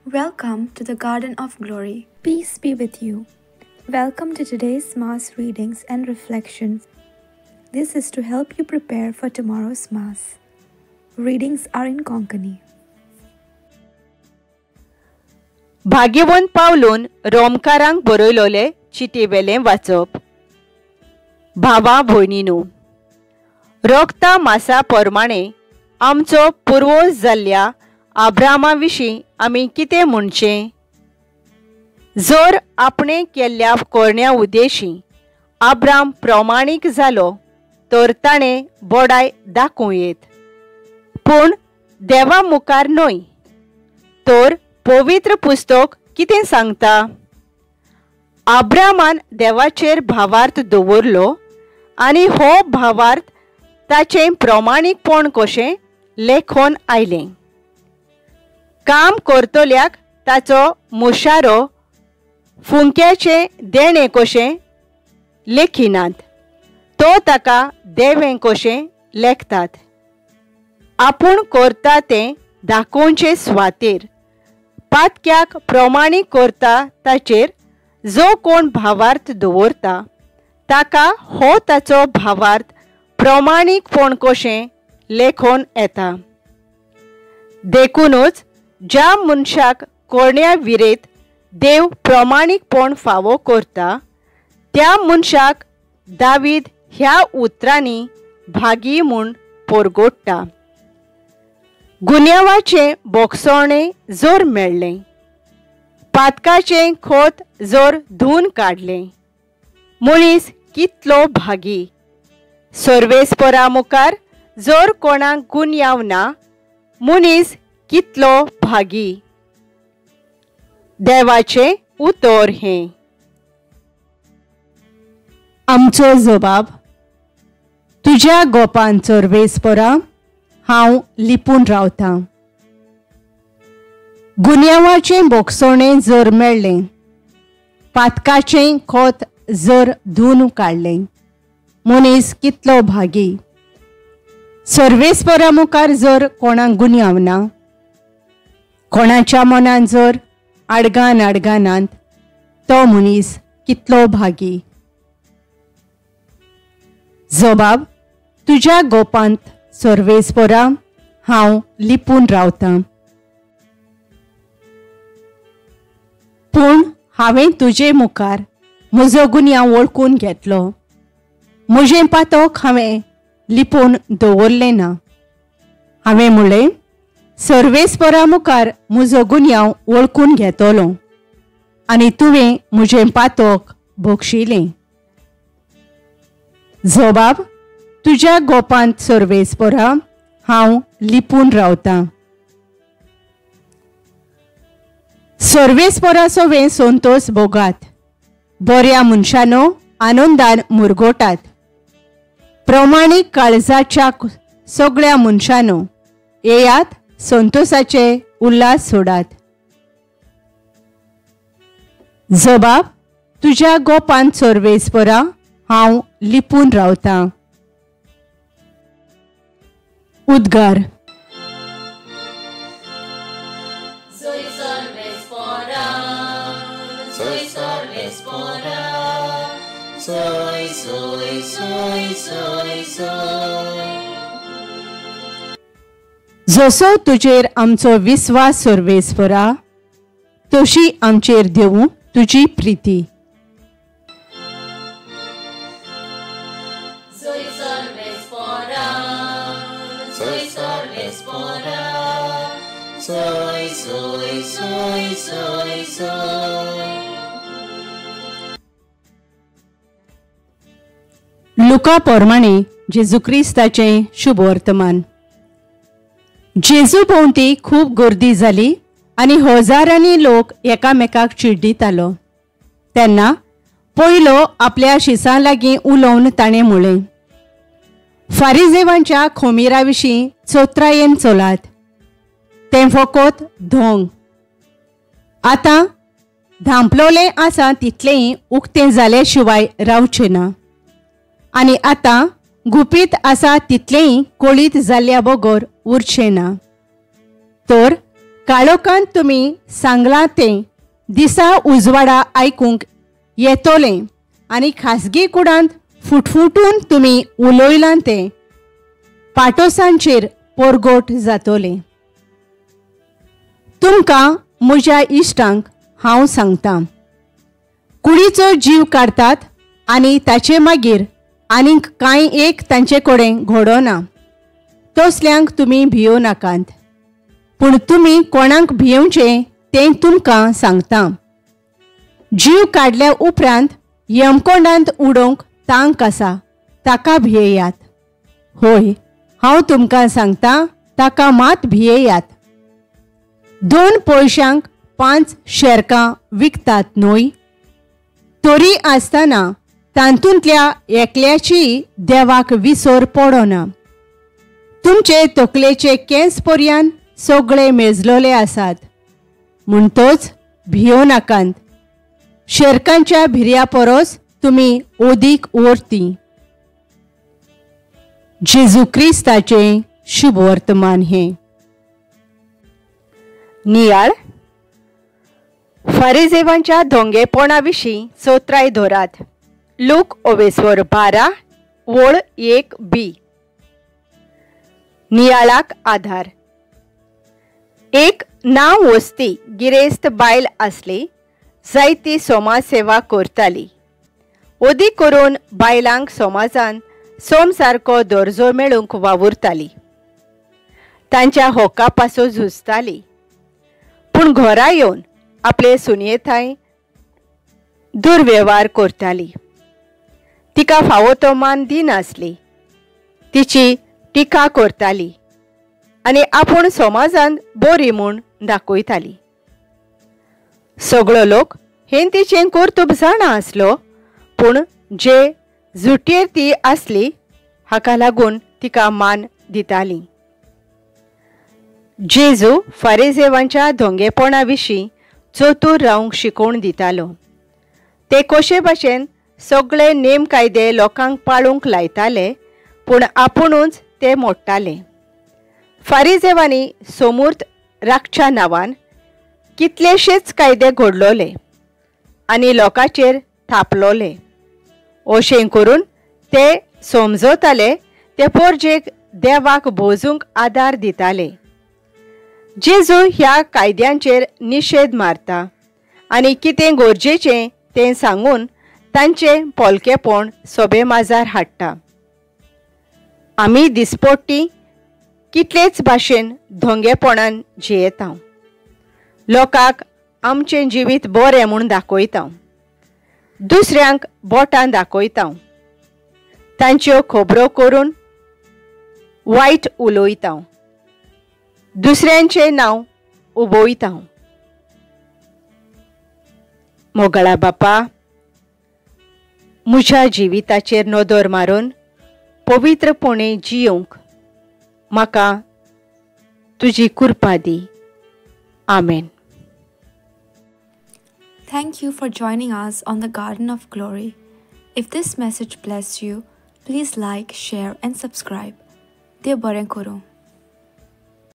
Welcome to the Garden of Glory. Peace be with you. Welcome to today's Mass readings and reflections. This is to help you prepare for tomorrow's Mass. Readings are in Konkani. भाग्यवंत पावलून रोमकारांक बरयलोले चिटेवेलें वाचप. भावा भयणीनो, रोगता मासा प्रमाणे आमचो पुर्वज जाल्ल्या आब्रामा विशीं आमी कितें म्हणचें? जर आपणे केल्ल्या कोरण्या उद्देशीं आब्राम प्रमाणीक जालो तर ताणें बोडाय दाखोवं येत, पूण देवा मुखार न्हय. तर पवित्र पुस्तक कितें सांगता? आब्रामान देवाचेर भावार्थ दवरलो आनी हो भावार्थ ताचें प्रमाणीकपण कशें लेखोन आयलें. काम करतल्याक ताचो मुशारो फुंक्याचें देणें कशें लेखिनात, तो ताका देवें कशें लेखतात. आपूण करता तें दाखोवचे सुवातेर पातक्याक प्रमाणीक करता ताचेर जो कोण भावार्थ दवरता ताका हो ताचो भावार्थ प्रमाणीकपण कशें लेखोन येता. देखूनच ज्या मनशाक कोरण्या विरेत देव प्रमाणीकपण फावो करता त्या मनशाक दावीद ह्या उतरांनी भागी म्हूण परगोडटा. गुन्यांवाचें बोगसोणें जर मेळ्ळें, पातकाचें खोत जर धुवन काडलें, मनीस कितलो भागी. सर्वेस्परा मुखार जर कोणाक गुन्यांव ना, मनीस कितलो भागी. देवाचें उतर हें. आमचो जबाब. तुज्या गोपान सर्वेस्परा हांव लिपून रावतां. गुन्यांवाचें बोगसोणें जर मेळ्ळें, पातकाचें खोत जर धुवन काडलें, मनीस कितलो भागी. सर्वेस्परा मुखार जर कोणाक गुन्यांव ना, कोणाच्या मनान जर आडगानांत, तो मनीस कितलो भागी. जबाब. तुज्या गोपांत सर्वेस्परा हांव लिपून रावतां. पूण हांवें तुजे मुखार म्हजो गुन्यांव वळखून घेतलो. म्हजें पातक हांवें लिपून दवरलें ना. हांवें म्हणलें, सर्वेस्परा मुखार म्हजो गुन्यांव वळखून घेतलो आनी तुवें म्हजें पातक बक्षिलें. जबाब. तुज्या गोपांत सर्वेस्परा हांव लिपून रावतां. सर्वेस्परा सवें संतोष भोगात. बऱ्या मनशानो आनंदान मुरगोटात. प्रमाणीक काळजाच्या सगळ्या मनशानो येयात, संतोषाचे उल्हास सोडात. जबाब. तुज्या गोपांत सर्वेस्परा हांव लिपून रावतां. उद्गार. Soy Sorvespora, soy Sorvespora, soy, soy, soy, soy, soy. जसो तुजेर आमचो विस्वास सर्वेस्परा, तशी आमचेर देवूं तुजी Priti. Soy Sorvespora, soy Sorvespora, soy, soy, soy, soy, soy. लुका प्रमाणे जेजू क्रिस्ताचें शुभ वर्तमान. जेजू भोंवती खूब गर्दी जाली आनी हजारांनी लोक एकामेकाक चिड्डितालो. तेन्ना पयलो आपल्या शिसां लागीं उलोवन ताणें म्हणलें, फारिजेवांच्या खोमीरा विशीं चोत्रायेन चलात. तें फकत धोंग. आतां धांपलोलें आसा तितलेंय उक्तें जाले शिवाय रावचें ना. आनी आतां गुपीत आसा तितलेंय कोळीत जाल्ल्या बगर उरचें ना. तर काळोखांत तुमी सांगलां तें दिसा उजवाडा आयकूंक येतोलें आनी खासगी कुडांत फुटफुटून तुमी उलोयलां तें पाटोसांचेर पोरगोट जातोलें. तुमकां म्हज्या इश्टांक हांव सांगतां, कुडीचो जीव काडटात आनी ताचे मागीर आनीक कांय एक तांचे कडेन घडोना. तसल्यांक तुमी भियो नाकात. पूण तुमी कोणाक भियेवचें तें तुमकां सांगतां. जीव काडल्या उपरांत यमकोंडांत उडोवंक तांक आसा, ताका भियेयात. होय, हांव तुमकां सांगतां, ताका मात भियेयात. 2 पयशांक 5 शेरकां विकतात न्हय? तरी आसतना तांतूंतल्या एकल्याची देवाक विसर पडोना. तुमचे तकलेचे केंस पर्यंत सगळे मेजलोले आसात. म्हणटोच भियो नाकात. शेरकांच्या भिर्या परस तुमी ओदीक वर्ती. जेजू क्रिस्ताचें शुभ वर्तमान हें. नियाळ. फारिजेवांच्या धोंगेपणा विशीं चोत्राय धोरात. लूक 12 वळ 1b. नियाळाक आधार. एक नांव वस्ती गिरेस्त बायल आसली, जायती समाज सेवा करताली. ओदी करून बायलांक समाजान सोम सारको दर्जो मेळूंक वावुरताली. तांच्या होका पासो झुजताली. पूण घरा येवन आपले सुनयेथाय दुर्वेव्हार करताली. तिका फावो तो मान दिनासली. तिची टिका करताली आनी आपूण समाजांत बरी म्हूण दाखयताली. सगळो लोक हें तिचें कर्तूब जाणा आसलो, पूण जे जुटयेर ती आसली हाका लागून तिका मान दिताली. जेजू फारिजेवांच्या धोंगेपणा विशीं चतूर रावंक शिकोवन दितालो. ते कशे भाशेन सगळे नेम कायदे लोकांक पाळूंक लायताले, पूण आपुणूच ते मोडटाले. फारिजेवांनी समूर्त राखच्या नांवान कितलेशेच कायदे घडलोले आनी लोकांचेर थापलोले. अशें करून ते समजताले ते पोरजेक देवाक भोजूंक आदार दिताले. जेजू ह्या कायद्यांचेर निशेध मारता आनी कितें गरजेचें तें सांगून तांचें पोलकेपण सोबे माजार हाडटा. आमी दिसपट्टी कितलेच भाशेन धोंगेपणान जियेता. लोकांक आमचें जिवीत बरें म्हूण दाखयता. दुसऱ्यांक बोटां दाखयता. तांच्यो खबरो करून वायट उलोयता. दुसऱ्यांचें नांव उबोयता. मोगळा बापा, म्हज्या जिविताचेर नदर मारून पवित्रपणे जियोंक म्हाका तुजी कृपा दी. आमेन. Thank you for joining us on the Garden of Glory. If this message blessed you, please like, share and subscribe. Dev Baren Koro.